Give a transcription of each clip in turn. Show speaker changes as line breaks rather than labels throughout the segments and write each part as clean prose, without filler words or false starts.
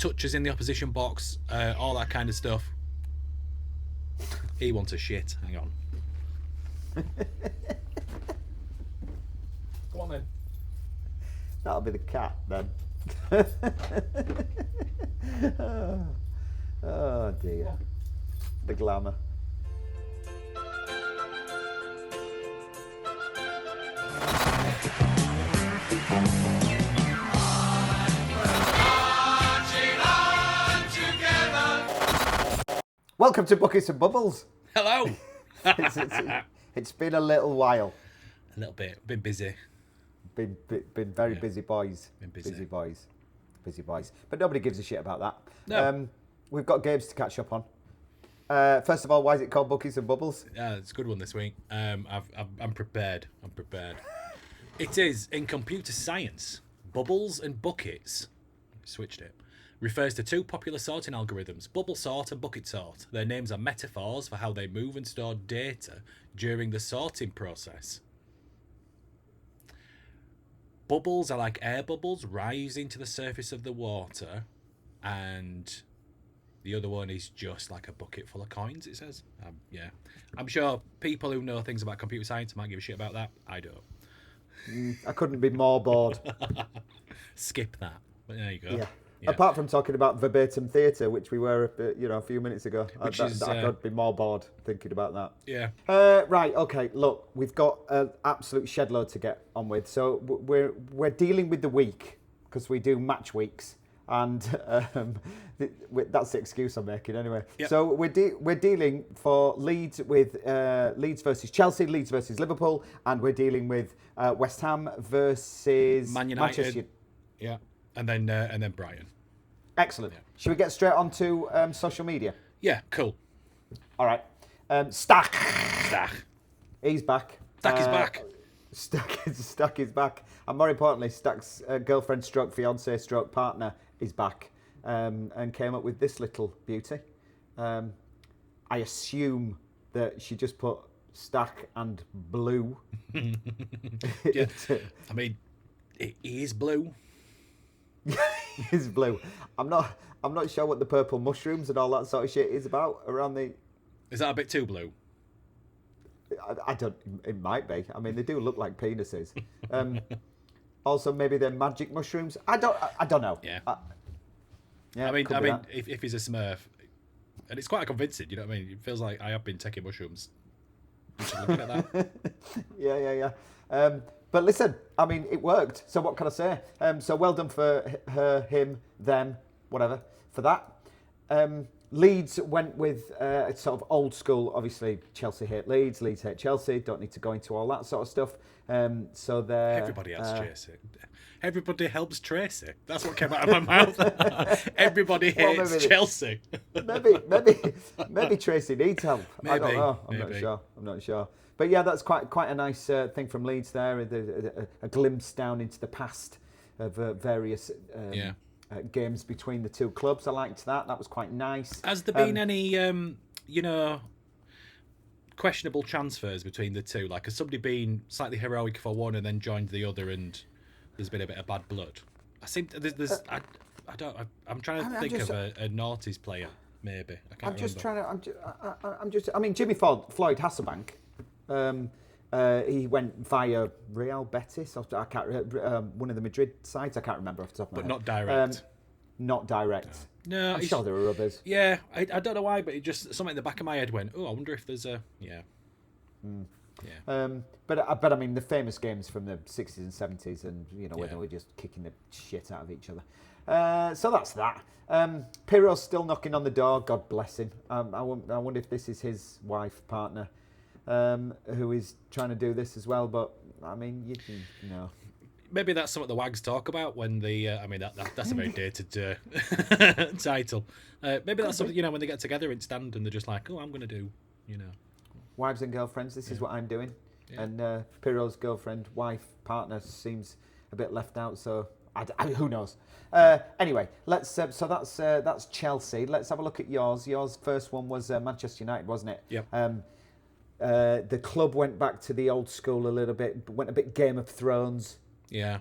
touches in the opposition box, all that kind of stuff. He wants a shit. Hang on. Come on then.
That'll be the cat then. Oh dear. The glamour. Welcome to Buckets and Bubbles.
Hello.
It's been a little while.
A little bit. Been busy.
Been very busy boys.
Been busy.
Busy boys. But nobody gives a shit about that.
No.
We've got games to catch up on. First of all, why is it called Buckets and Bubbles?
Yeah, it's a good one this week. I'm prepared. It is in computer science. Bubbles and buckets. Switched it. Refers to two popular sorting algorithms, bubble sort and bucket sort. Their names are metaphors for how they move and store data during the sorting process. Bubbles are like air bubbles rising to the surface of the water, and the other one is just like a bucket full of coins, it says. Yeah. I'm sure people who know things about computer science might give a shit about that. I don't.
I couldn't be more bored.
Skip that. But there you go.
Yeah. Apart from talking about verbatim theatre, which we were, a few minutes ago, I could be more bored thinking about that.
Yeah.
Right. Okay. Look, we've got an absolute shed load to get on with. So we're dealing with the week because we do match weeks, and that's the excuse I'm making anyway.
Yep.
So we're dealing for Leeds with Leeds versus Chelsea, Leeds versus Liverpool, and we're dealing with West Ham versus
Man United.
Manchester.
Yeah. And then Brighton.
Excellent. Yeah. Should we get straight on to social media?
Yeah, cool.
All right. Stack. He's back.
Stack is back.
Stack is back. And more importantly, Stack's girlfriend stroke fiance stroke partner is back and came up with this little beauty. I assume that she just put Stack and blue.
Yeah. I mean, he is blue.
He's blue. I'm not sure what the purple mushrooms and all that sort of shit is about around the.
Is that a bit too blue?
I don't. It might be. I mean, they do look like penises. Also, maybe they're magic mushrooms. I don't know.
Yeah.
Yeah.
I mean, if he's a Smurf, and it's quite convincing. You know what I mean? It feels like I have been taking mushrooms. Just looking at that.
Yeah. But listen, I mean, it worked. So what can I say? So well done for her, him, them, whatever, for that. Leeds went with sort of old school. Obviously, Chelsea hate Leeds, Leeds hate Chelsea. Don't need to go into all that sort of stuff. So they're...
Everybody has Tracy. Everybody helps Tracy. That's what came out of my mouth. Everybody hates Chelsea.
maybe Tracy needs help.
Maybe,
I don't know. I'm not sure. But yeah, that's quite a nice thing from Leeds there. A glimpse down into the past of various games between the two clubs. I liked that. That was quite nice.
Has there been any, questionable transfers between the two? Like, has somebody been slightly heroic for one and then joined the other, and there's been a bit of bad blood? I seem I'm trying to think of a noughties player. Maybe I mean, Jimmy
Floyd Hasselbank. He went via Real Betis. I can't remember one of the Madrid sides. I can't remember off the top of my head.
But not direct.
Not direct.
No,
I'm sure there were others.
Yeah, I don't know why, but it just something in the back of my head went, oh, I wonder if there's a
But I mean, the famous games from the 60s and 70s, and when they were just kicking the shit out of each other. So that's that. Pirro's still knocking on the door. God bless him. I wonder if this is his wife, partner, who is trying to do this as well. But I mean, you know.
Maybe that's something the wags talk about when the. I mean, that's a very dated title. Maybe that's something when they get together in stand and they're just like, oh, I'm going to do,
Wives and girlfriends. This is what I'm doing. Yeah. And Pirro's girlfriend, wife, partner seems a bit left out. So who knows? Anyway, let's. So that's Chelsea. Let's have a look at yours. Yours first one was Manchester United, wasn't it?
Yep.
The club went back to the old school a little bit. Went a bit Game of Thrones.
Yeah.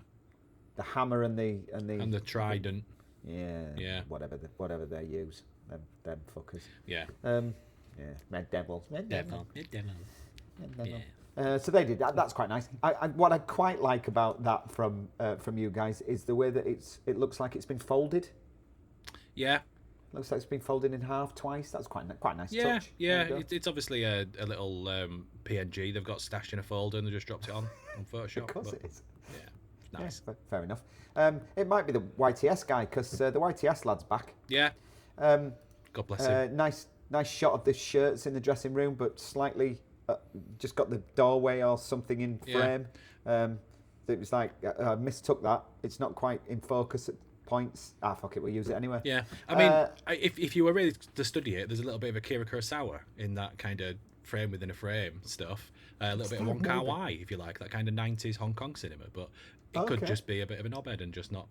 The hammer and the
trident. Yeah.
Whatever they use, them fuckers.
Yeah.
Red Devils.
Devil.
So they did that. That's quite nice. What I quite like about that from you guys is the way that it looks like it's been folded.
Yeah.
Looks like it's been folded in half twice. That's quite a nice
Yeah,
touch.
yeah. It's obviously a little PNG they've got stashed in a folder and they just dropped it on Photoshop.
Of course it is.
Yeah, nice.
Yeah, fair enough. It might be the YTS guy because the YTS lad's back.
Yeah. God bless him.
Nice shot of the shirts in the dressing room, but slightly just got the doorway or something in frame. It was like I mistook that. It's not quite in focus at points. Fuck it, we'll use it anyway.
Yeah, I mean, if you were really to study it, there's a little bit of Akira Kurosawa in that kind of frame within a frame stuff. A little bit of Wong Kar-wai, if you like, that kind of 90s Hong Kong cinema, but it could just be a bit of a knobhead and just not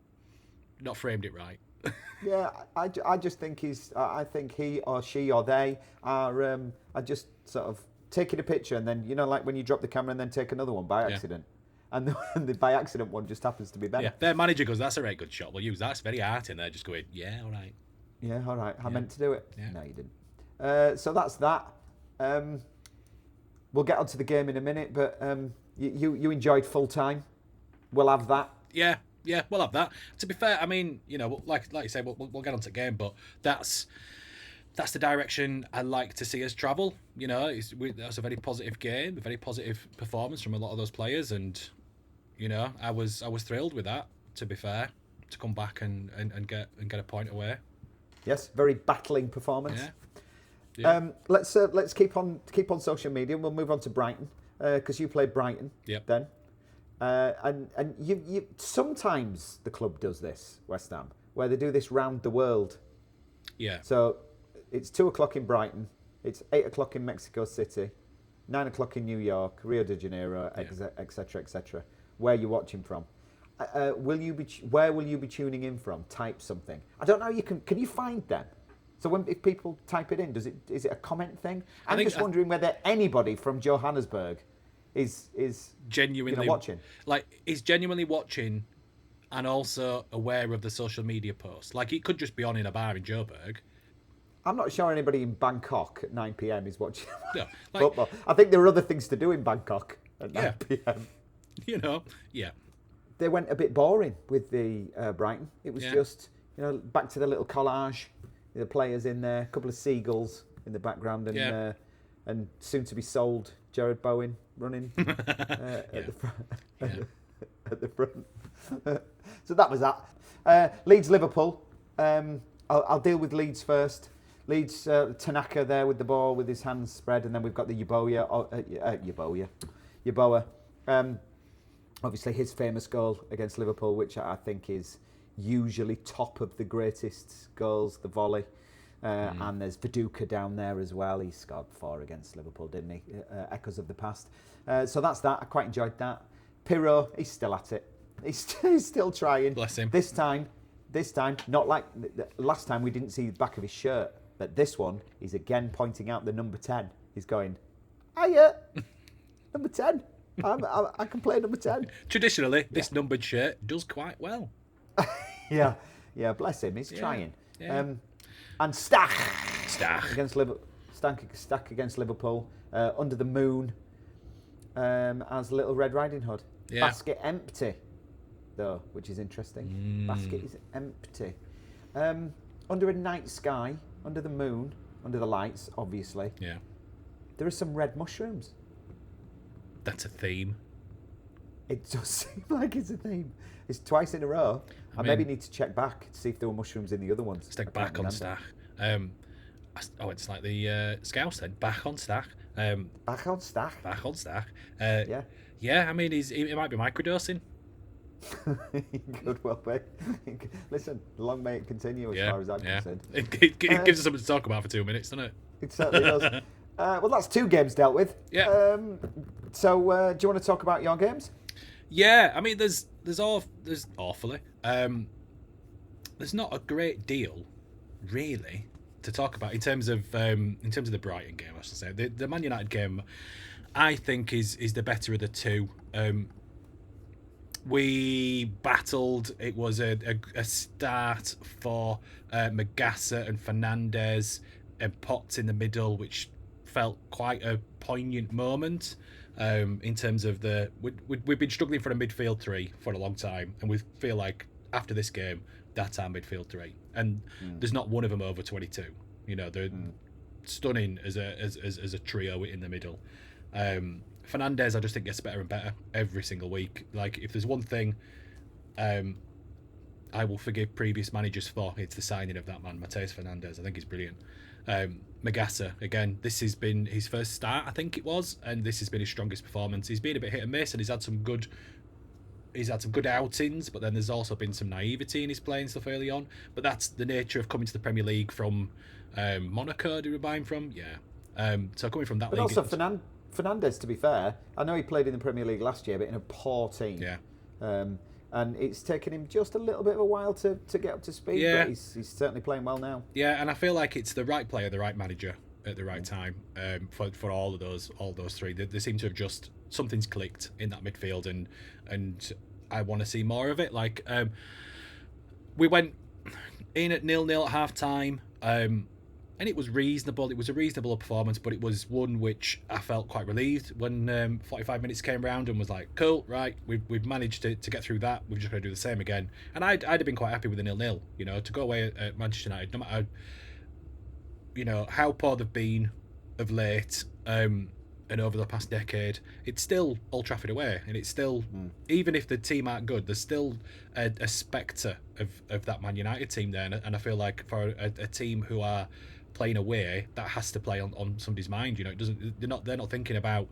framed it right.
Yeah, I just think I think he or she or they are just sort of taking a picture and then, like when you drop the camera and then take another one by accident. And the by accident one just happens to be better.
Yeah, their manager goes, "That's a very good shot. We'll use that. It's very arty." And they're just going, "Yeah, all right."
Yeah, all right. I meant to do it.
Yeah.
No, you didn't. So that's that. We'll get onto the game in a minute, but you enjoyed full time. We'll have that.
Yeah, we'll have that. To be fair, I mean, like you say, we'll get onto the game, but that's the direction I like to see us travel. That's a very positive game, a very positive performance from a lot of those players, and I was thrilled with that. To be fair, to come back and get a point away.
Yes, very battling performance.
Yeah.
Let's keep on social media. We'll move on to Brighton because you played Brighton.
Yep.
Then, and you sometimes the club does this, West Ham, where they do this round the world.
Yeah.
So it's 2:00 in Brighton. It's 8:00 in Mexico City, 9:00 in New York, Rio de Janeiro, etc. Where you're watching from? Where will you be tuning in from? Type something. I don't know. Can you find them? So if people type it in, is it a comment thing? I'm just wondering whether anybody from Johannesburg is
genuinely
watching.
Like, is genuinely watching, and also aware of the social media posts. Like, it could just be on in a bar in Joburg.
I'm not sure anybody in Bangkok at 9 p.m. is watching
football.
I think there are other things to do in Bangkok at 9 p.m.
Yeah.
They went a bit boring with the Brighton. It was just, back to the little collage. The players in there, a couple of seagulls in the background, and soon to be sold Jared Bowen running at the front. At the front. So that was that. Leeds Liverpool. I'll deal with Leeds first. Leeds, Tanaka there with the ball with his hands spread, and then we've got the Yeboah. Obviously his famous goal against Liverpool, which I think is usually top of the greatest goals, the volley. And there's Viduka down there as well. He scored 4 against Liverpool, didn't he? Echoes of the past. So that's that. I quite enjoyed that. Pirro, he's still at it. He's still trying.
Bless him.
This time, not like last time we didn't see the back of his shirt, but this one, he's again pointing out the number 10. He's going, hiya, number 10. I can play number 10.
Traditionally, this numbered shirt does quite well.
Yeah, bless him. He's trying.
Yeah.
And Stack against Liverpool, under the moon, as Little Red Riding Hood.
Yeah.
Basket empty, though, which is interesting. Basket is empty. Under a night sky, under the moon, under the lights, obviously.
Yeah.
There are some red mushrooms.
That's a theme.
It does seem like it's a theme. It's twice in a row. I maybe need to check back to see if there were mushrooms in the other ones.
Stick back on stack. It's like the Scouse then. Back on stack.
Back on stack.
Back on stack.
Yeah.
Yeah, I mean, he might be microdosing.
Good, well, mate. Listen, long may it continue as far as I'm concerned.
It gives us something to talk about for 2 minutes, doesn't it?
It certainly does. Well, that's 2 games dealt with.
Yeah.
So, do you want to talk about your games?
Yeah, I mean, there's awfully. There's not a great deal, really, to talk about in terms of the Brighton game. I should say the Man United game, I think is the better of the two. We battled. It was a start for Magassa and Fernandez and Potts in the middle, which felt quite a poignant moment in terms of we've been struggling for a midfield three for a long time, and we feel like after this game, that's our midfield three, and there's not one of them over 22. They're stunning as a trio in the middle. Fernandez, I just think, gets better and better every single week. Like, if there's one thing I will forgive previous managers for, it's the signing of that man, Mateus Fernandez. I think he's brilliant. Magassa, again, this has been his first start, I think it was, and this has been his strongest performance. He's been a bit hit and miss, and he's had some good outings, but then there's also been some naivety in his playing stuff early on. But that's the nature of coming to the Premier League from Monaco. Did we buy him from? Yeah. So coming from that
but
league,
also Fernandez, to be fair, I know he played in the Premier League last year, but in a poor team.
Yeah.
And it's taken him just a little bit of a while to get up to speed.
Yeah.
But he's certainly playing well now.
Yeah, and I feel like it's the right player, the right manager at the right time for all those three. They seem to have just something's clicked in that midfield, and I want to see more of it. Like we went in at 0-0 at half time. And it was reasonable. It was a reasonable performance, but it was one which I felt quite relieved when 45 minutes came around and was like, cool, right, we've managed to get through that. We're just going to do the same again. And I'd have been quite happy with the 0-0, to go away at Manchester United, no matter, how poor they've been of late and over the past decade. It's still Old Trafford away, and it's still, even if the team aren't good, there's still a spectre of that Man United team there. And I feel like for a team who are playing away, that has to play on somebody's mind. It doesn't. They're not thinking about,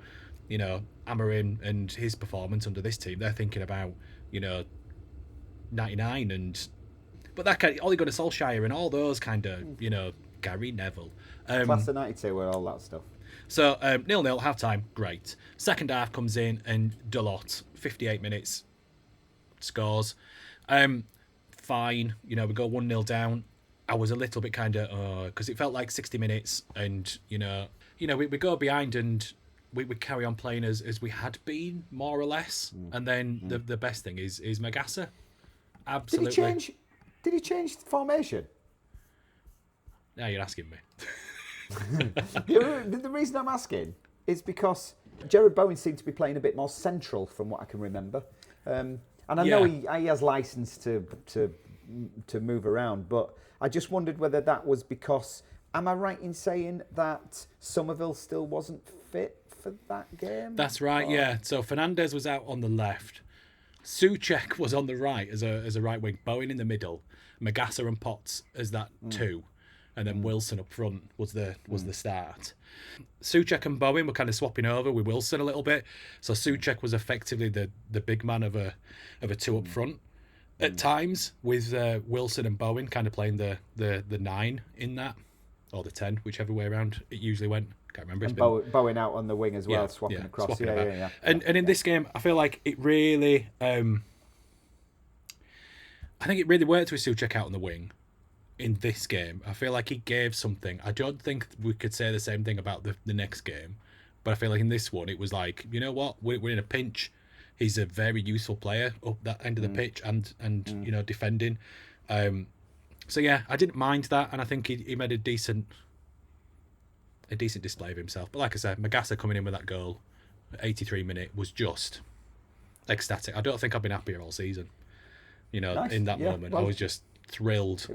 Amorim and his performance under this team. They're thinking about, 99 but that kind of Ole Gunnar Solskjaer and all those kind of, Gary Neville.
Class of 92 were all that stuff.
So 0-0 half time, great. Second half comes in and Dalot, 58 minutes, scores. Fine, we go 1-0 down. I was a little bit kind of, because it felt like 60 minutes, and we go behind and we carry on playing as we had been, more or less. And then the best thing is Magassa. Absolutely.
Did he change the formation?
Now you're asking me.
The reason I'm asking is because Jared Bowen seemed to be playing a bit more central, from what I can remember. And I know he has license to move around, but I just wondered whether that was because, am I right in saying that Somerville still wasn't fit for that game?
That's right, yeah. So Fernandez was out on the left. Souček was on the right as a right wing. Bowen in the middle. Magassa and Potts as that two. And then Wilson up front was the start. Souček and Bowen were kind of swapping over with Wilson a little bit. So Souček was effectively the big man of a two up front at times, with Wilson and Bowen kind of playing the 9 in that, or the 10, whichever way around it usually went. Can't remember.
And Bowen out on the wing as well, swapping across.
Swapping
yeah.
And in this game, I feel like it really, I think it really worked with Souček out on the wing. In this game, I feel like he gave something. I don't think we could say the same thing about the next game, but I feel like in this one, it was like, you know what, we're in a pinch. He's a very useful player up that end of the pitch and defending. So yeah, I didn't mind that, and I think he made a decent display of himself. But like I said, Magassa coming in with that goal at 83 minute was just ecstatic. I don't think I've been happier all season. Nice. In that moment, I was just thrilled.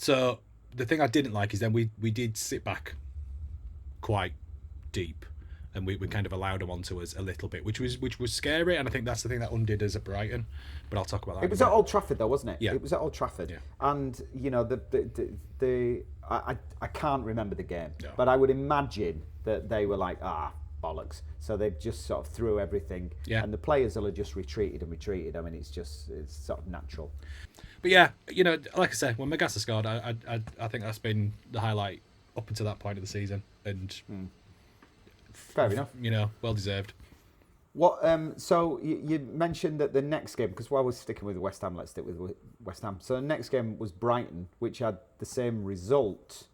So the thing I didn't like is then we did sit back quite deep, and we kind of allowed them onto us a little bit, which was scary, and I think that's the thing that undid us at Brighton. But I'll talk about that.
It was at Old Trafford, though, wasn't it?
Yeah.
It was at Old Trafford, and I can't remember the game, but I would imagine that they were like, bollocks. So they just sort of threw everything, and the players will have just retreated. I mean, it's sort of natural.
But yeah, like I said, when Magassa scored, I think that's been the highlight up until that point of the season, and
fair enough.
Well deserved.
What? So you mentioned that the next game, because while we're sticking with West Ham, let's stick with West Ham. So the next game was Brighton, which had the same result,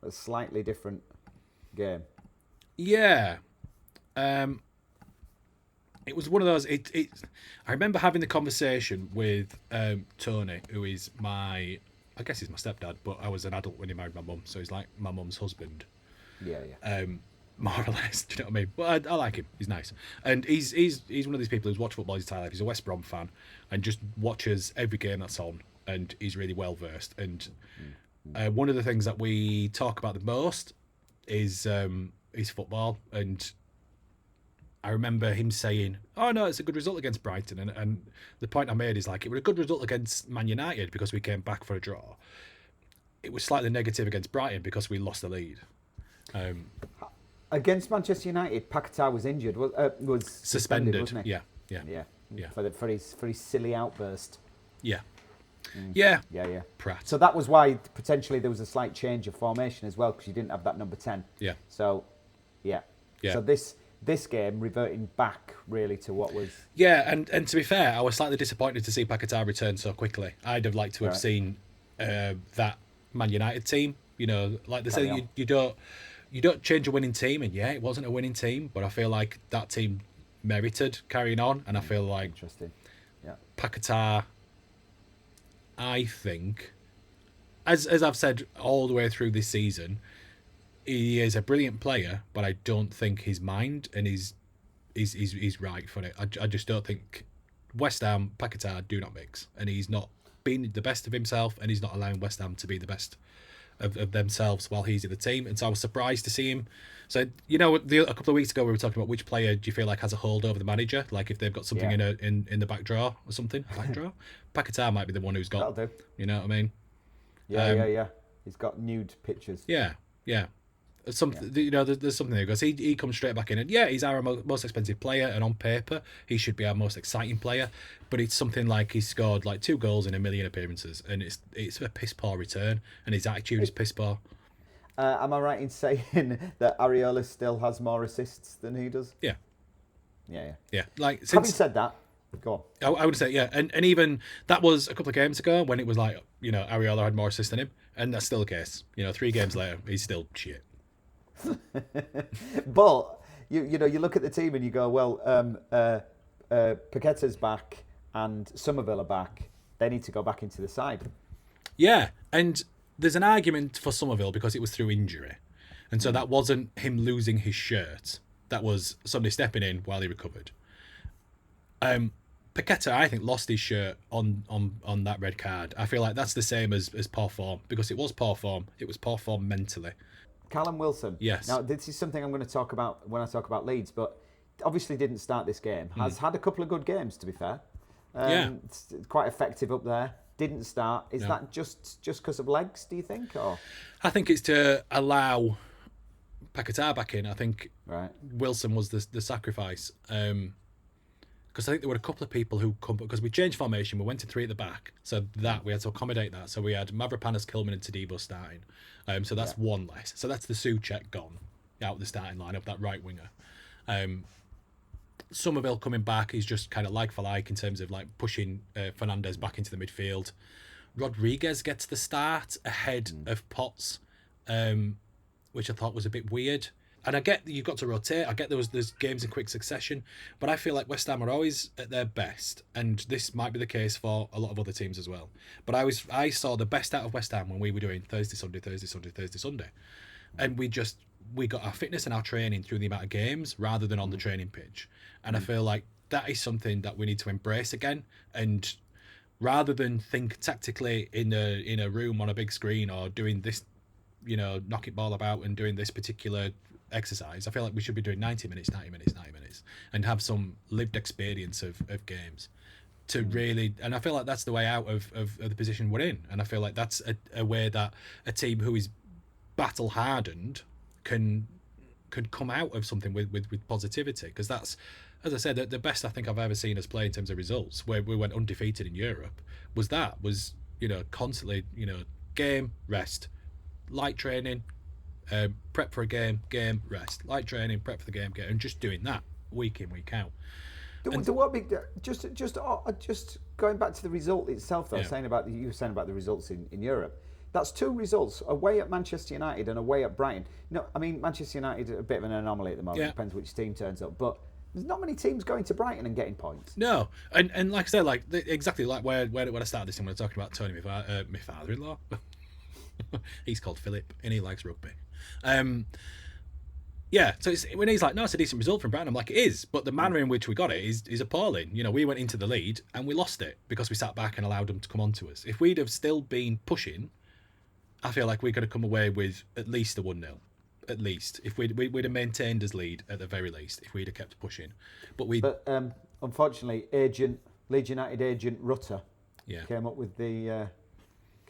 a slightly different game.
Yeah. it was one of those. I remember having the conversation with Tony, who is I guess he's my stepdad, but I was an adult when he married my mum, so he's like my mum's husband.
Yeah.
More or less. Do you know what I mean? But I like him. He's nice, and he's one of these people who's watched football his entire life. He's a West Brom fan, and just watches every game that's on, and he's really well versed. And one of the things that we talk about the most is football. And I remember him saying, "Oh no, it's a good result against Brighton." And the point I made is like, it was a good result against Man United because we came back for a draw. It was slightly negative against Brighton because we lost the lead.
Against Manchester United, Paquetá was injured. Was suspended, wasn't he?
Yeah.
For his silly outburst.
Yeah.
Yeah.
Pratt.
So that was why potentially there was a slight change of formation as well, because you didn't have that number 10.
Yeah.
So, yeah. So this game reverting back really to what was.
Yeah, and to be fair, I was slightly disappointed to see Paquetá return so quickly. I'd have liked to have seen that Man United team. You know, like they say, you don't change a winning team, and it wasn't a winning team, but I feel like that team merited carrying on, and I feel like
interesting. Yeah.
Paquetá, I think, as I've said all the way through this season, he is a brilliant player, but I don't think his mind and he's right for it. I just don't think West Ham, Paquetá do not mix, and he's not being the best of himself, and he's not allowing West Ham to be the best of themselves while he's in the team. And so I was surprised to see him. So, a couple of weeks ago we were talking about which player do you feel like has a hold over the manager, like if they've got something in the back drawer or something. Back drawer? Paquetá might be the one who's got.
That'll do.
You know what I mean?
Yeah. He's got nude pictures.
Yeah. There's something there because he comes straight back in, and he's our most expensive player, and on paper he should be our most exciting player, but it's something like he's scored like 2 goals in 1 million appearances, and it's a piss poor return, and his attitude is piss poor.
Am I right in saying that Areola still has more assists than he does?
Yeah. Like,
having said that, go on.
I would say and even that was a couple of games ago when it was like Areola had more assists than him, and that's still the case. 3 games later he's still shit.
But you look at the team and you go, well, Paqueta's back and Somerville are back. They need to go back into the side.
Yeah, and there's an argument for Somerville because it was through injury, and so that wasn't him losing his shirt. That was somebody stepping in while he recovered. Paquetá, I think, lost his shirt on that red card. I feel like that's the same as poor form, because it was poor form. It was poor form mentally.
Callum Wilson.
Yes.
Now, this is something I'm going to talk about when I talk about Leeds, but obviously didn't start this game. Has had a couple of good games, to be fair. It's quite effective up there. Didn't start. Is that just because of legs, do you think? Or
I think it's to allow Paquetá back in. I think Wilson was the sacrifice. Because I think there were a couple of people who come, because we changed formation, we went to 3 at the back, so that we had to accommodate that. So we had Mavropanos, Kilman, and Tadibo starting. So that's one less. So that's the Souček gone out the starting lineup, that right winger. Somerville coming back is just kind of like for like in terms of like pushing Fernandes back into the midfield. Rodriguez gets the start ahead of Potts, which I thought was a bit weird. And I get that you've got to rotate. I get there's games in quick succession, but I feel like West Ham are always at their best, and this might be the case for a lot of other teams as well. But I saw the best out of West Ham when we were doing Thursday, Sunday, and we got our fitness and our training through the amount of games rather than on the training pitch. And I feel like that is something that we need to embrace again. And rather than think tactically in a room on a big screen or doing this, knock it ball about and doing this particular exercise, I feel like we should be doing 90 minutes, and have some lived experience of games to really, and I feel like that's the way out of the position we're in. And I feel like that's a way that a team who is battle hardened can come out of something with positivity, because that's, as I said, the best I think I've ever seen us play in terms of results, where we went undefeated in Europe, was constantly, game, rest, light training, prep for a game, rest, light training, prep for the game, and just doing that week in, week out. Just going back to the result itself, though, you were saying about the results in Europe. That's 2 results, away at Manchester United and away at Brighton. No, I mean, Manchester United are a bit of an anomaly at the moment. Depends which team turns up. But
There's not many teams going to Brighton and getting points.
No, and like I said, like exactly like where I started this, and when I was talking about Tony, my father-in-law, he's called Philip, and he likes rugby. Yeah, so when he's like, no, it's a decent result from Brighton, I'm like, it is, but the manner in which we got it is appalling. You know, we went into the lead and we lost it because we sat back and allowed them to come on to us. If we'd have still been pushing, I feel like we could have come away with at least a 1-0. At least, if we'd have maintained his lead at the very least, if we'd have kept pushing, but
unfortunately, Leeds United agent Rutter came up with the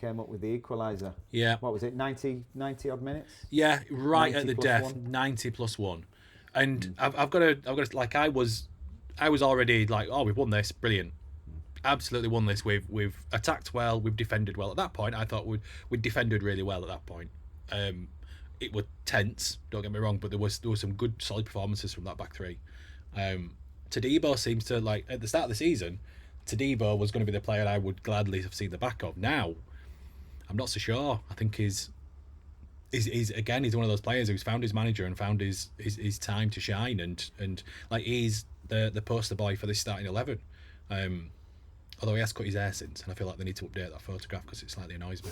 equaliser.
Yeah,
what was it, 90 odd minutes?
Yeah, right at the death, 90+1, and I've got to like I was already like, oh, we've won this, brilliant, absolutely won this. We've attacked well, we've defended well. At that point, I thought we'd defended really well. At that point, it was tense. Don't get me wrong, but there was some good solid performances from that back three. Tadibo seems to, like, at the start of the season, Tadibo was going to be the player I would gladly have seen the back of. Now, I'm not so sure. I think he's one of those players who's found his manager and found his time to shine, and like he's the poster boy for this starting 11. Although he has cut his hair since, and I feel like they need to update that photograph because it slightly annoys me.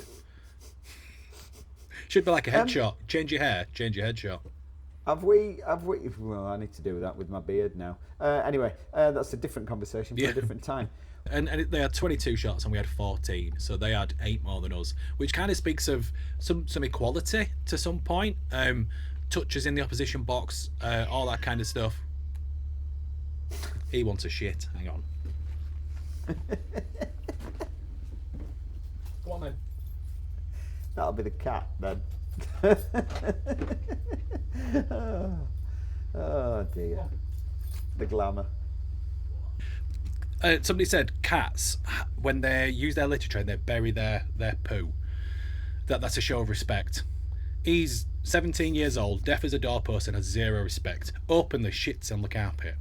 Should be like a headshot. Change your hair, change your headshot.
Have we? Well, I need to do that with my beard now. Anyway, that's a different conversation for a different time.
And they had 22 shots and we had 14, so they had 8 more than us, which kind of speaks of some equality to some point. Touches in the opposition box, all that kind of stuff. He wants a shit. Hang on. Go on then.
That'll be the cat then. Oh dear. The glamour.
Somebody said cats, when they use their litter tray, they bury their poo. That's a show of respect. He's 17 years old, deaf as a doorpost, and has zero respect. Openly shits on the carpet.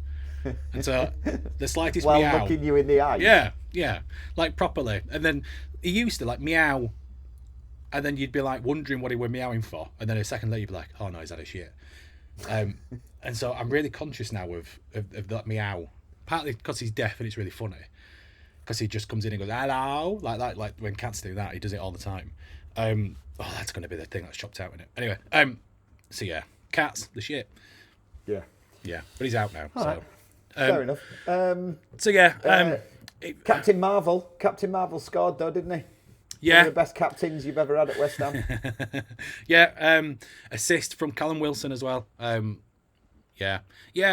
And so the slightest
while
meow.
looking you in the eye.
Yeah, like properly. And then he used to like meow, and then you'd be like wondering what he were meowing for, and then a second later you'd be like, oh no, he's had a shit. And so I'm really conscious now of that meow. Partly because he's deaf and it's really funny, because he just comes in and goes hello, like when cats do that, he does it all the time. That's going to be the thing that's chopped out in it. Anyway, so yeah, cats, the shit.
Yeah,
but he's out now.
All
so
right. Fair enough.
So yeah,
Captain Marvel scored though, didn't he?
Yeah,
one of the best captains you've ever had at West Ham.
Yeah, assist from Callum Wilson as well. Yeah.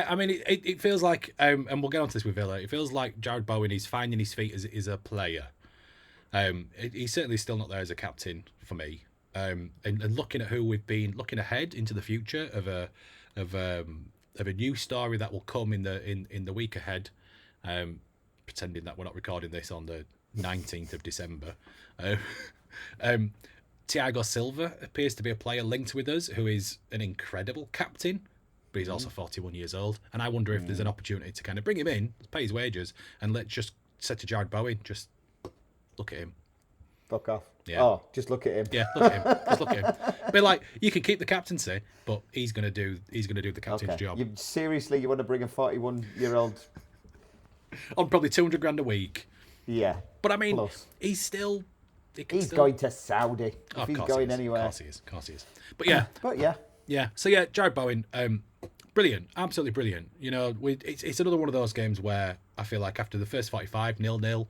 I mean, it feels like, and we'll get onto this with Villa. It feels like Jared Bowen is finding his feet as a player. He's certainly still not there as a captain for me. And looking at who we've been looking ahead into the future of a new story that will come in the week ahead. Pretending that we're not recording this on the 19th of December. Thiago Silva appears to be a player linked with us who is an incredible captain. But he's also 41 years old, and I wonder if there's an opportunity to kind of bring him in, pay his wages, and let's just say to Jared Bowen, just look at him.
Fuck off.
Yeah.
Oh, just look at him.
Yeah, look at him. Just look at him. But like, you can keep the captaincy, but he's gonna do the captain's job.
Seriously, you want to bring a 41-year-old
on probably 200 grand a week?
Yeah.
But I mean,
plus.
he's still.
He's going to Saudi. If he's going anywhere.
Of course he is. But yeah.
Yeah.
So yeah, Jared Bowen, brilliant, absolutely brilliant. You know, it's another one of those games where I feel like after the first 45, 0-0,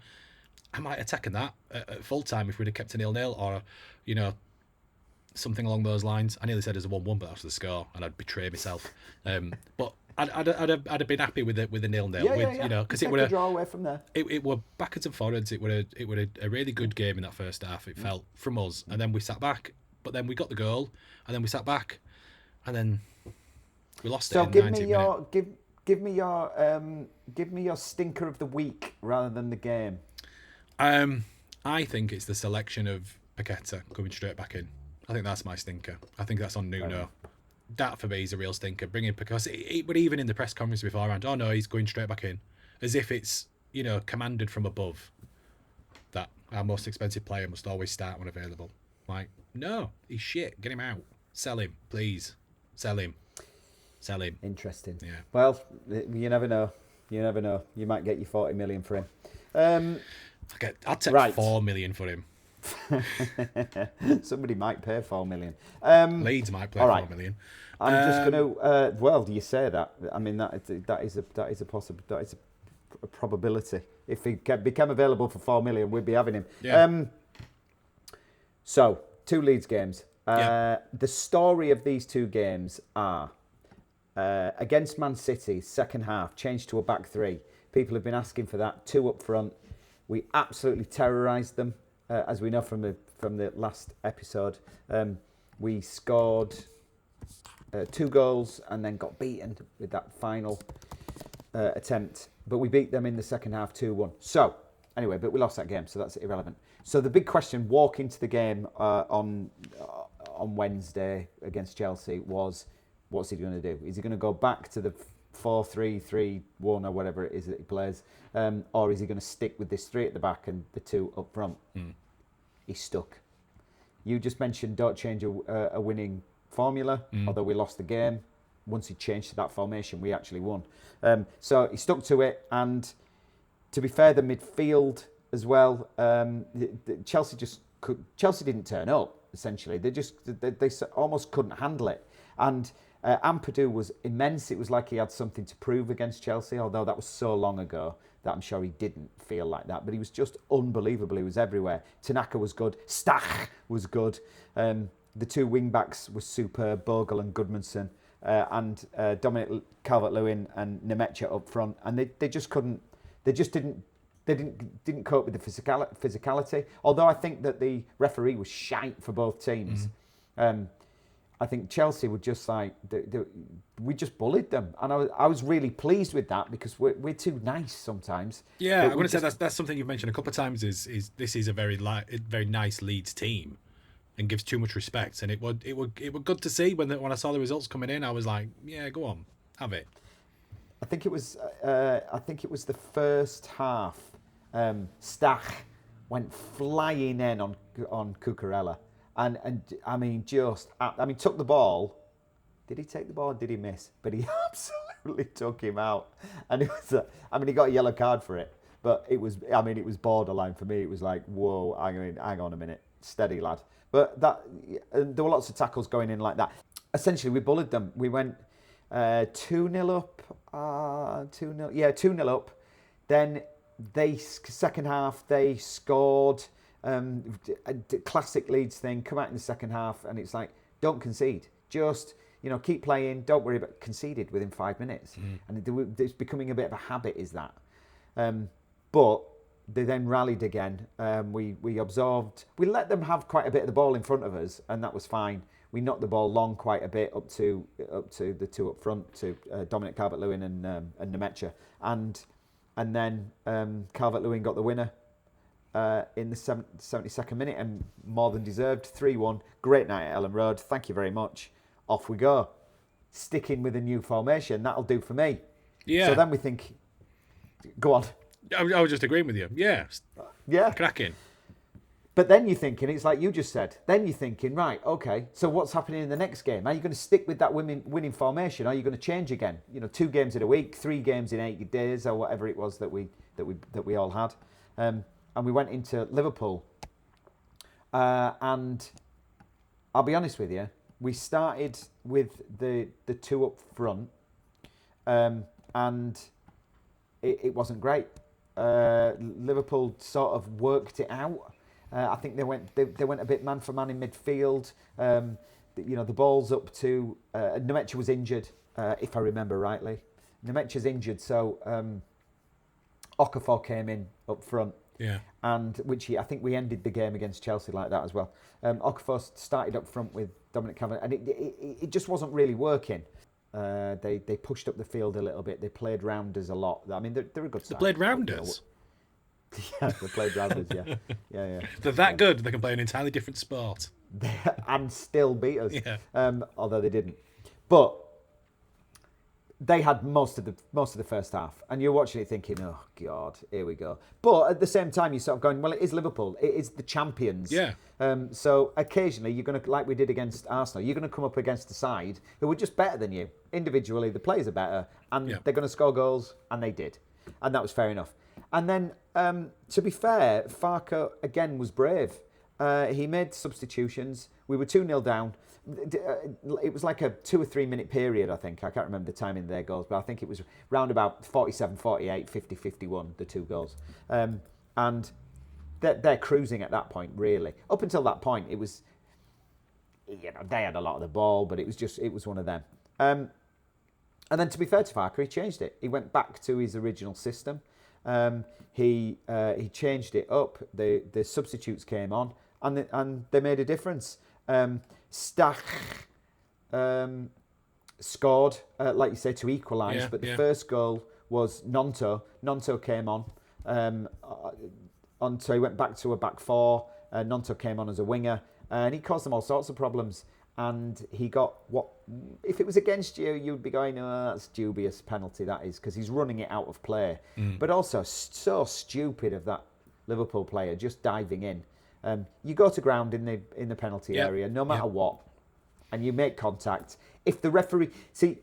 I might have taken that at full time if we'd have kept a 0-0 or, you know, something along those lines. I nearly said as a 1-1, but that was the score, and I'd betray myself. But I'd have been happy with it with a 0-0.
Yeah.
You know, because it
would have draw away from there.
It were backwards and forwards. It would a really good game in that first half. It felt from us, and then we sat back, but then we got the goal, and then we sat back, and then we lost it. So
give me your stinker of the week rather than the game.
I think it's the selection of Paqueta coming straight back in. I think that's my stinker. I think that's on Nuno. That for me is a real stinker. Bringing because but even in the press conference beforehand, oh no, he's going straight back in, as if it's, you know, commanded from above that our most expensive player must always start when available. Like, no, he's shit. Get him out. Sell him, please. Sell him. Sell him.
Interesting.
Yeah.
Well, you never know. You never know. You might get your 40 million for him.
I'd take 4 million for him.
Somebody might pay 4 million.
Leeds might play
all right.
4 million.
I'm just going to. Well, do you say that? I mean, that is a possible. That is a probability. If he became available for 4 million, we'd be having him.
Yeah.
So 2 Leeds games.
Yeah.
The story of these 2 games are against Man City, second half changed to a back 3. People have been asking for that. 2 up front. We absolutely terrorised them, as we know from the last episode. We scored 2 goals and then got beaten with that final attempt. But we beat them in the second half 2-1. So, anyway, but we lost that game, so that's irrelevant. So the big question, walk into the game on Wednesday against Chelsea was, what's he going to do? Is he going to go back to the 4-3-3-1 or whatever it is that he plays? Or is he going to stick with this 3 at the back and the 2 up front? He's stuck. You just mentioned don't change a winning formula, although we lost the game. Once he changed to that formation, we actually won. So he stuck to it, and to be fair, the midfield as well. Chelsea didn't turn up. Essentially, they almost couldn't handle it, and Ampadu was immense. It was like he had something to prove against Chelsea, although that was so long ago that I'm sure he didn't feel like that. But he was just unbelievable. He was everywhere. Tanaka was good. Stach was good. The 2 wing-backs were superb, Bogle and Goodmanson, and Dominic Calvert-Lewin and Nemecha up front. And they just couldn't, they didn't cope with the physicality. Although I think that the referee was shite for both teams. I think Chelsea were just like, we just bullied them. And I was really pleased with that because we're too nice sometimes.
Yeah, I'm going to say that's something you've mentioned a couple of times is this is a very nice Leeds team and gives too much respect. And it were good to see when I saw the results coming in. I was like, yeah, go on, have it.
I think it was the first half. Stach went flying in on Cucurella. And I mean, took the ball. Did he take the ball or did he miss? But he absolutely took him out. And it was, he got a yellow card for it. But it was borderline for me. It was like, whoa, hang on a minute. Steady, lad. But there were lots of tackles going in like that. Essentially, we bullied them. We went 2-0 up. 2-0. Yeah, 2-0 up. Then second half, they scored. A classic Leeds thing, come out in the second half and it's like, don't concede, just keep playing, don't worry about conceded within 5 minutes. And it's becoming a bit of a habit, is that but they then rallied again. We absorbed, we let them have quite a bit of the ball in front of us, and that was fine. We knocked the ball long quite a bit up to the 2 up front, to Dominic Calvert-Lewin and Nemecha, and then Calvert-Lewin got the winner in the 72nd minute, and more than deserved. 3-1. Great night at Ellen Road. Thank you very much. Off we go. Sticking with a new formation. That'll do for me.
Yeah.
So then we think, go on.
I was just agreeing with you. Yeah.
Yeah.
Cracking.
But then you're thinking, it's like you just said, then you're thinking, right, okay, so what's happening in the next game? Are you going to stick with that winning formation? Are you going to change again? 2 games in a week, 3 games in 8 days, or whatever it was that we all had. And we went into Liverpool, and I'll be honest with you, we started with the 2 up front, and it wasn't great. Liverpool sort of worked it out. I think they went a bit man for man in midfield. The ball's up to Nemecha was injured, if I remember rightly. Nemecha's injured, so Okafor came in up front.
Yeah.
And I think we ended the game against Chelsea like that as well. Okafor started up front with Dominic Calvert, and it just wasn't really working. They pushed up the field a little bit. They played rounders a lot. I mean, they're a good side.
They played rounders?
Yeah, they played rounders, yeah. Yeah.
They're that good, they can play an entirely different sport.
And still beat us.
Yeah.
Although they didn't. But they had most of the first half, and you're watching it thinking, "Oh God, here we go." But at the same time, you're sort of going, "Well, it is Liverpool. It is the champions."
Yeah.
So occasionally, you're going to, like we did against Arsenal, you're going to come up against a side who are just better than you individually. The players are better, and they're going to score goals, and they did, and that was fair enough. And then, to be fair, Farke again was brave. He made substitutions. We were 2-0 down. It was like a 2 or 3 minute period, I think. I can't remember the timing of their goals, but I think it was round about 47, 48, 50, 51, the 2 goals. And they're cruising at that point, really. Up until that point, it was, they had a lot of the ball, but it was one of them. And then, to be fair to Farke, he changed it. He went back to his original system. He changed it up. The substitutes came on, and they made a difference. Stach scored, like you say, to equalise, but the first goal was Nonto. Nonto came on. So he went back to a back four. Nonto came on as a winger, and he caused them all sorts of problems. And he got what, if it was against you, you'd be going, "Oh, that's dubious penalty, that is," because he's running it out of play. But also so stupid of that Liverpool player just diving in. You go to ground in the penalty area, no matter what, and you make contact. If the referee,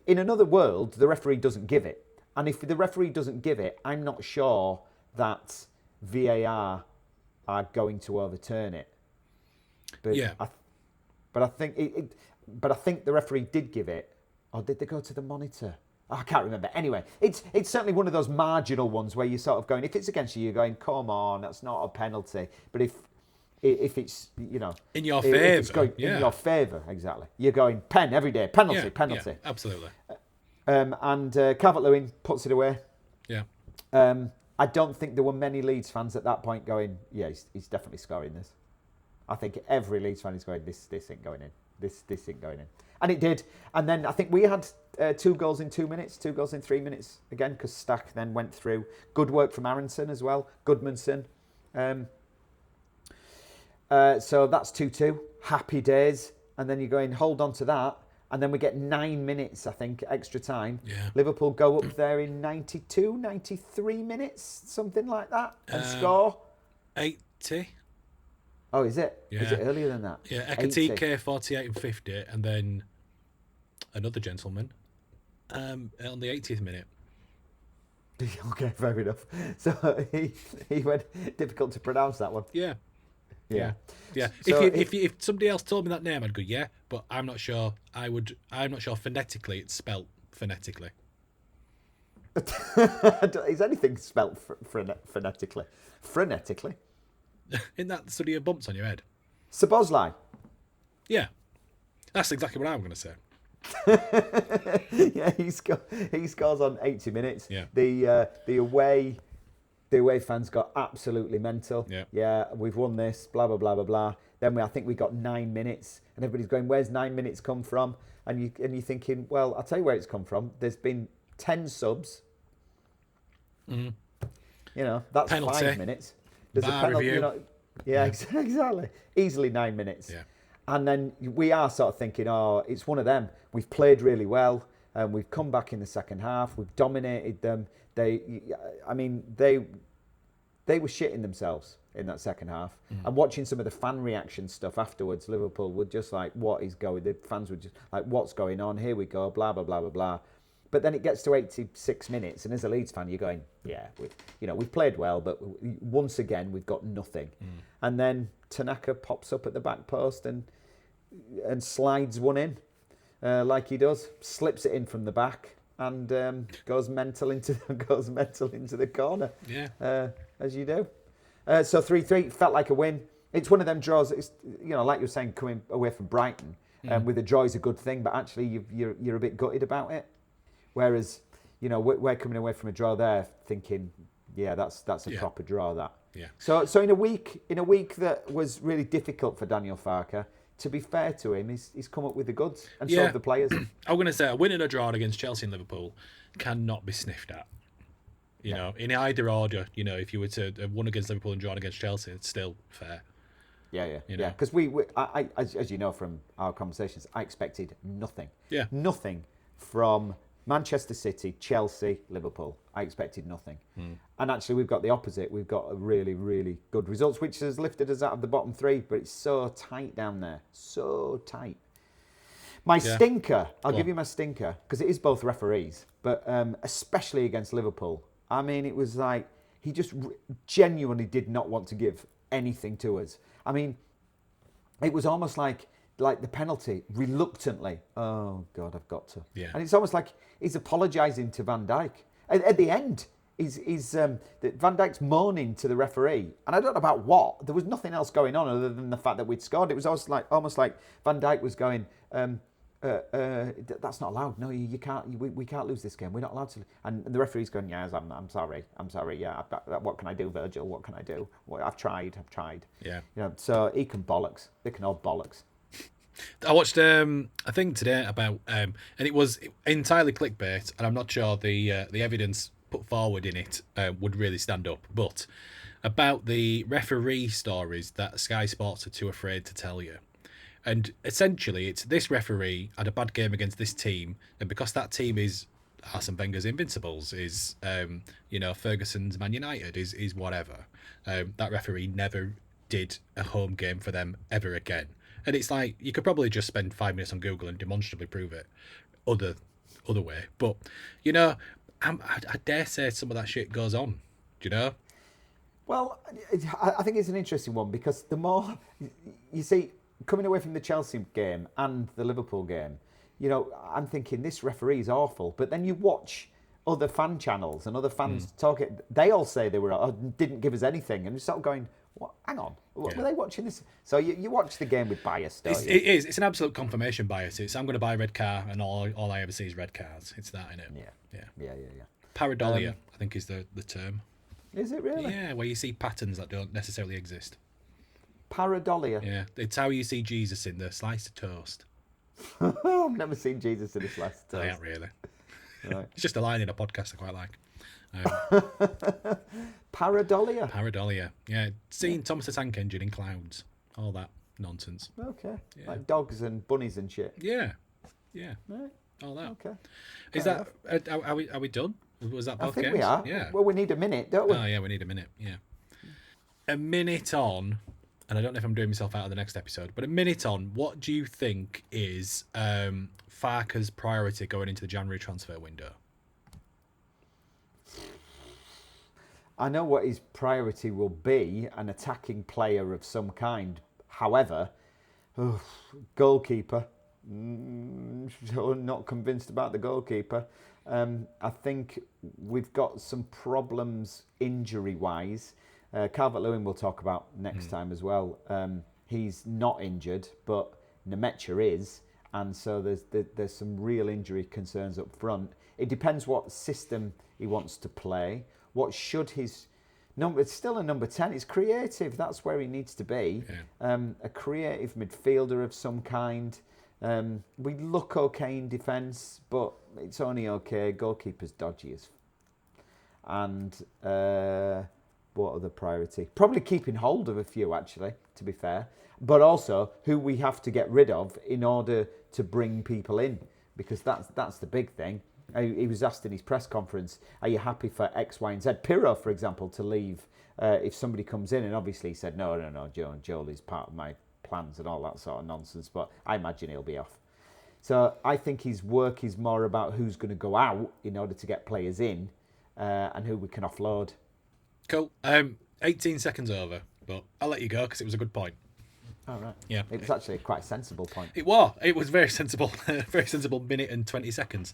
in another world, the referee doesn't give it, and if the referee doesn't give it, I'm not sure that VAR are going to overturn it. But I think the referee did give it, or did they go to the monitor? I can't remember. Anyway, it's certainly one of those marginal ones where you're sort of going, if it's against you, you're going, "Come on, that's not a penalty." But if it's
in your favour,
it's going in your favour, exactly, you're going pen every day, penalty.
Yeah, absolutely.
And Calvert-Lewin puts it away.
Yeah.
I don't think there were many Leeds fans at that point going, "Yeah, he's definitely scoring this." I think every Leeds fan is going, this ain't going in. This ain't going in. And it did. And then I think we had 2 goals in 2 minutes, 2 goals in 3 minutes again, because Stack then went through. Good work from Aronson as well, Goodmanson. So that's 2-2. Happy days. And then you're going, hold on to that. And then we get 9 minutes, I think, extra time.
Yeah.
Liverpool go up there in 92, 93 minutes, something like that, and score.
80.
Oh, is it?
Yeah.
Is it earlier than that?
Yeah, Ekatike 48 and 50, and then another gentleman on the 80th minute.
Okay, fair enough. So he went, difficult to pronounce that one.
Yeah.
Yeah.
So if somebody else told me that name, I'd go, yeah, but I'm not sure. I'm not sure phonetically it's spelt phonetically.
Is anything spelt phonetically? Frenetically?
Isn't that the study of bumps on your head?
Sabozlai.
Yeah. That's exactly what I'm going to say.
Yeah, he scores on 80 minutes.
Yeah.
The away fans got absolutely mental.
Yeah.
Yeah, we've won this, blah, blah, blah, blah, blah. Then I think we got 9 minutes, and everybody's going, "Where's 9 minutes come from?" And you're thinking, well, I'll tell you where it's come from. There's been 10 subs. Mm-hmm. That's
penalty.
5 minutes. There's
Bar
a penalty.
review.
Yeah, exactly. Easily 9 minutes.
Yeah.
And then we are sort of thinking, oh, it's one of them. We've played really well, and we've come back in the second half. We've dominated them. They were shitting themselves in that second half. And watching some of the fan reaction stuff afterwards, Liverpool were just like, what is going? The fans were just like, what's going on? Here we go, blah, blah, blah, blah, blah. But then it gets to 86 minutes, and as a Leeds fan, you're going, yeah, we've played well, but once again, we've got nothing. And then Tanaka pops up at the back post and slides one in, like he does, slips it in from the back, and goes mental into the corner.
Yeah.
As you do. So 3-3 felt like a win. It's one of them draws. It's like you were saying, coming away from Brighton, with a draw is a good thing, but actually you're a bit gutted about it. Whereas, we're coming away from a draw there thinking, yeah, that's a proper draw, that.
Yeah.
So in a week that was really difficult for Daniel Farke, to be fair to him, he's come up with the goods, and so have the players.
I'm going to say a win and a draw against Chelsea and Liverpool cannot be sniffed at. You know, in either order, if you were to have won against Liverpool and drawn against Chelsea, it's still fair.
Yeah. Because as you know from our conversations, I expected nothing.
Yeah.
Nothing from Manchester City, Chelsea, Liverpool. I expected nothing. And actually, we've got the opposite. We've got a really, really good results, which has lifted us out of the bottom three, but it's so tight down there. So tight. My stinker, I'll give you my stinker, because it is both referees, but especially against Liverpool. I mean, it was like, he just genuinely did not want to give anything to us. I mean, it was almost like the penalty, reluctantly. Oh, God, I've got to.
Yeah.
And it's almost like he's apologising to Van Dijk. At the end, Van Dijk's moaning to the referee. And I don't know about what. There was nothing else going on other than the fact that we'd scored. It was almost like Van Dijk was going, that's not allowed. No, you can't. We can't lose this game. We're not allowed to. And the referee's going, yes, I'm sorry. I'm sorry. Yeah, what can I do, Virgil? What can I do? Well, I've tried.
Yeah.
You know, so he can bollocks. They can all bollocks.
I watched a thing today about, and it was entirely clickbait, and I'm not sure the evidence put forward in it would really stand up, but about the referee stories that Sky Sports are too afraid to tell you. And essentially, it's this referee had a bad game against this team, and because that team is Arsene Wenger's Invincibles, is Ferguson's Man United, is whatever. That referee never did a home game for them ever again. And it's like, you could probably just spend 5 minutes on Google and demonstrably prove it other way. But, I dare say some of that shit goes on, do you know?
Well, I think it's an interesting one, because the more, you see, coming away from the Chelsea game and the Liverpool game, I'm thinking this referee is awful. But then you watch other fan channels and other fans talking, they all say they didn't give us anything. And you're sort of going, what? Hang on, were they watching this? So you watch the game with bias, don't you?
It is. It's an absolute confirmation bias. It's, I'm going to buy a red car, and all I ever see is red cars. It's that, innit?
Yeah.
Pareidolia, I think, is the term.
Is it really?
Yeah, where you see patterns that don't necessarily exist.
Pareidolia?
Yeah, it's how you see Jesus in the slice of toast.
I've never seen Jesus in a slice of toast.
I ain't really.
Right.
It's just a line in a podcast I quite like.
Pareidolia?
Yeah. Seeing Thomas the Tank Engine in clouds. All that nonsense.
Okay.
Yeah.
Like dogs and bunnies and shit.
Yeah.
Right.
All that.
Okay.
Is that... Are we done? Was that both
I think
games?
we are.
Yeah.
Well, we need a minute, don't we?
Oh, yeah, we need a minute. Yeah. A minute on, and I don't know if I'm doing myself out of the next episode, but a minute on, what do you think is Farke's priority going into the January transfer window?
I know what his priority will be, an attacking player of some kind. However, goalkeeper. Not convinced about the goalkeeper. I think we've got some problems injury-wise. Calvert-Lewin we'll talk about next time as well. He's not injured, but Nemecha is, and so there's some real injury concerns up front. It depends what system he wants to play. What should his number? It's still a number 10. It's creative. That's where he needs to be. Yeah. A creative midfielder of some kind. We look okay in defence, but it's only okay. Goalkeeper's dodgy as. And what other priority? Probably keeping hold of a few, actually, to be fair. But also who we have to get rid of in order to bring people in, because that's the big thing. He was asked in his press conference, are you happy for X, Y, and Z? Pirro, for example, to leave if somebody comes in. And obviously he said, no, Joel is part of my plans and all that sort of nonsense. But I imagine he'll be off. So I think his work is more about who's going to go out in order to get players in and who we can offload.
Cool. 18 seconds over, but I'll let you go because it was a good point.
All right.
Yeah.
It was actually quite a sensible point.
It was very sensible. Very sensible minute and 20 seconds.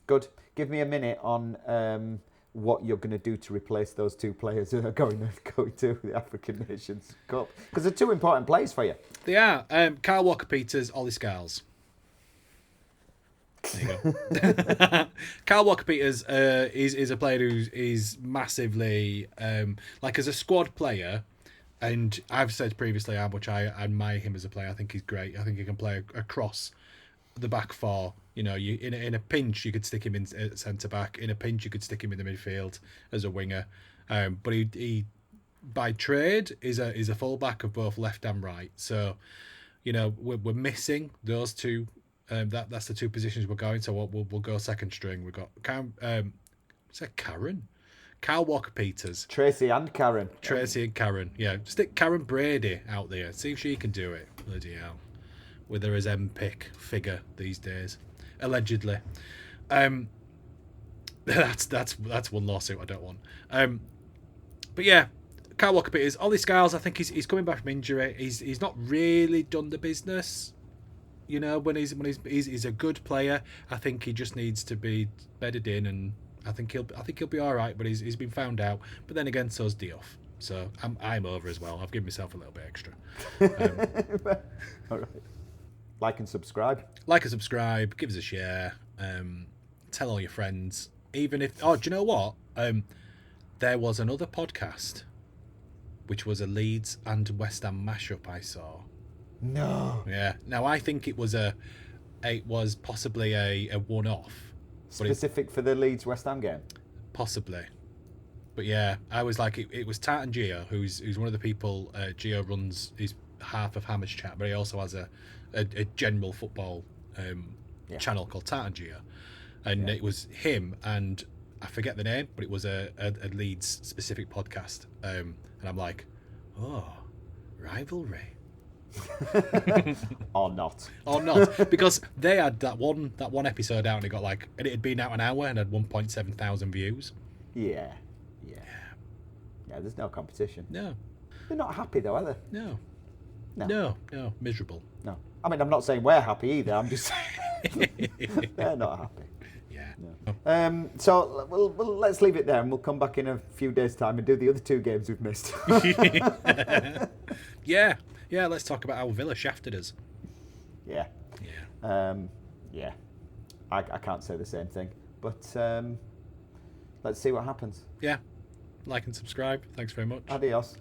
Good. Give me a minute on what you're going to do to replace those two players who are going to the African Nations Cup. Because they're two important players for you.
They are. Kyle Walker-Peters, Ollie Scales. There you go. Kyle Walker-Peters is a player who is massively, like as a squad player, and I've said previously how much I admire him as a player. I think he's great. I think he can play across the back four. You know, in a pinch you could stick him in centre back. In a pinch you could stick him in the midfield as a winger. But he by trade is a full back of both left and right. So, you know, we're missing those two That's the two positions we're going. So we'll go second string. We've got Karen? Kyle Walker-Peters.
Tracy and Karen.
Tracy and Karen. Yeah, stick Karen Brady out there. See if she can do it. Bloody hell. With her as M-pick figure these days. Allegedly. That's one lawsuit I don't want. But yeah, Kyle Walker-Peters. Ollie Skiles, I think he's coming back from injury. He's not really done the business. You know, when he's a good player. I think he just needs to be bedded in, and I think he'll be all right. But he's been found out. But then again, so's Diouf. So I'm over as well. I've given myself a little bit extra.
All right. Like and subscribe.
Like and subscribe. Give us a share. Tell all your friends. Even if... Oh, do you know what? There was another podcast, which was a Leeds and West Ham mashup I saw.
No.
Yeah. Now, I think it was possibly a one-off.
Specific for the Leeds West Ham game?
Possibly. But yeah, I was like, it was Tart and Gio, who's one of the people. Gio runs his half of Hammers Chat, but he also has a general football channel called Tart and Gio. And it was him and I forget the name, but it was a Leeds specific podcast. And I'm like, oh, rivalry.
Or not.
Because they had that one episode out and it had been out an hour and had 1.7 thousand views.
Yeah, there's no competition.
No.
They're not happy though, are they?
No, miserable.
No. I mean, I'm not saying we're happy either. I'm just saying they're not happy.
Yeah.
No. So let's leave it there, and we'll come back in a few days' time and do the other two games we've missed.
Yeah. Let's talk about how Villa shafted us.
Yeah. I can't say the same thing, but let's see what happens.
Yeah. Like and subscribe. Thanks very much.
Adios.